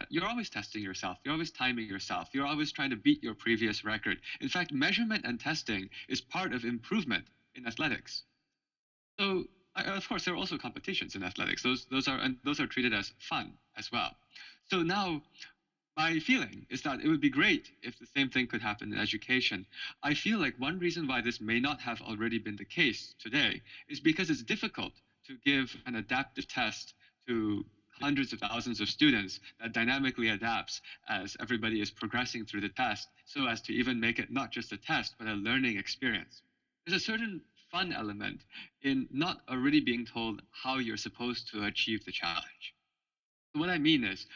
you're always testing yourself. You're always timing yourself. You're always trying to beat your previous record. In fact, measurement and testing is part of improvement in athletics. So, of course, there are also competitions in athletics. Those are treated as fun as well. So now, my feeling is that it would be great if the same thing could happen in education. I feel like one reason why this may not have already been the case today is because it's difficult to give an adaptive test to hundreds of thousands of students that dynamically adapts as everybody is progressing through the test, so as to even make it not just a test but a learning experience. There's a certain fun element in not already being told how you're supposed to achieve the challenge. What I mean is,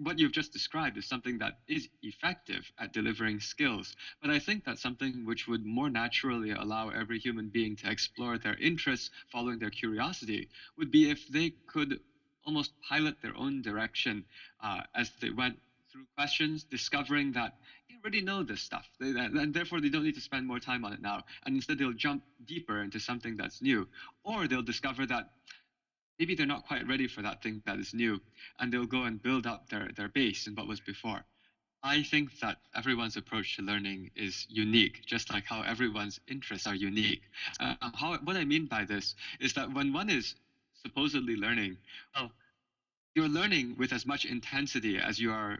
what you've just described is something that is effective at delivering skills. But I think that something which would more naturally allow every human being to explore their interests, following their curiosity, would be if they could almost pilot their own direction as they went through questions, discovering that they already know this stuff, and therefore they don't need to spend more time on it now. And instead, they'll jump deeper into something that's new, or they'll discover that maybe they're not quite ready for that thing that is new, and they'll go and build up their base in what was before. I think that everyone's approach to learning is unique, just like how everyone's interests are unique. What I mean by this is that when one is supposedly learning, well, you're learning with as much intensity as you are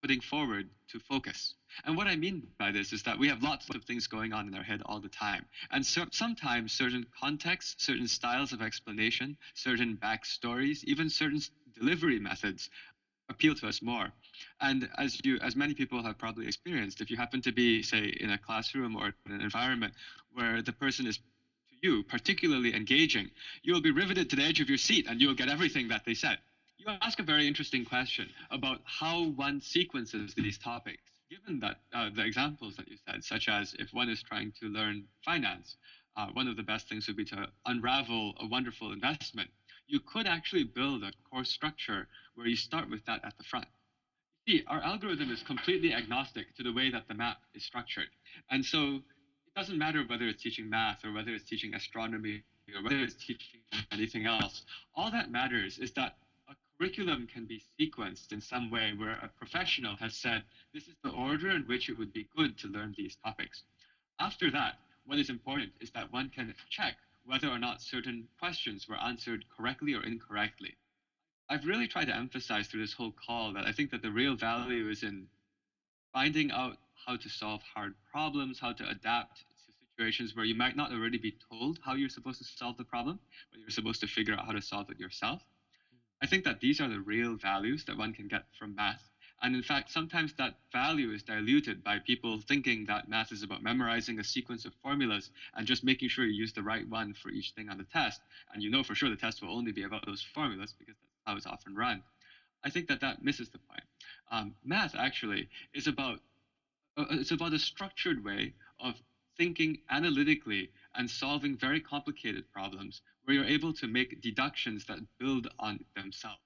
putting forward to focus. And what I mean by this is that we have lots of things going on in our head all the time. And so sometimes certain contexts, certain styles of explanation, certain backstories, even certain delivery methods appeal to us more. And as many people have probably experienced, if you happen to be, say, in a classroom or in an environment where the person is to you particularly engaging, you'll be riveted to the edge of your seat and you'll get everything that they said. You ask a very interesting question about how one sequences these topics. Given that the examples that you said, such as if one is trying to learn finance, one of the best things would be to unravel a wonderful investment. You could actually build a course structure where you start with that at the front. See, our algorithm is completely agnostic to the way that the map is structured. And so it doesn't matter whether it's teaching math or whether it's teaching astronomy or whether it's teaching anything else. All that matters is that a curriculum can be sequenced in some way where a professional has said, this is the order in which it would be good to learn these topics. After that, what is important is that one can check whether or not certain questions were answered correctly or incorrectly. I've really tried to emphasize through this whole call that I think that the real value is in finding out how to solve hard problems, how to adapt to situations where you might not already be told how you're supposed to solve the problem, but you're supposed to figure out how to solve it yourself. I think that these are the real values that one can get from math. And in fact, sometimes that value is diluted by people thinking that math is about memorizing a sequence of formulas and just making sure you use the right one for each thing on the test. And you know for sure the test will only be about those formulas because that's how it's often run. I think that that misses the point. Math actually is about it's about a structured way of thinking analytically and solving very complicated problems where you're able to make deductions that build on themselves.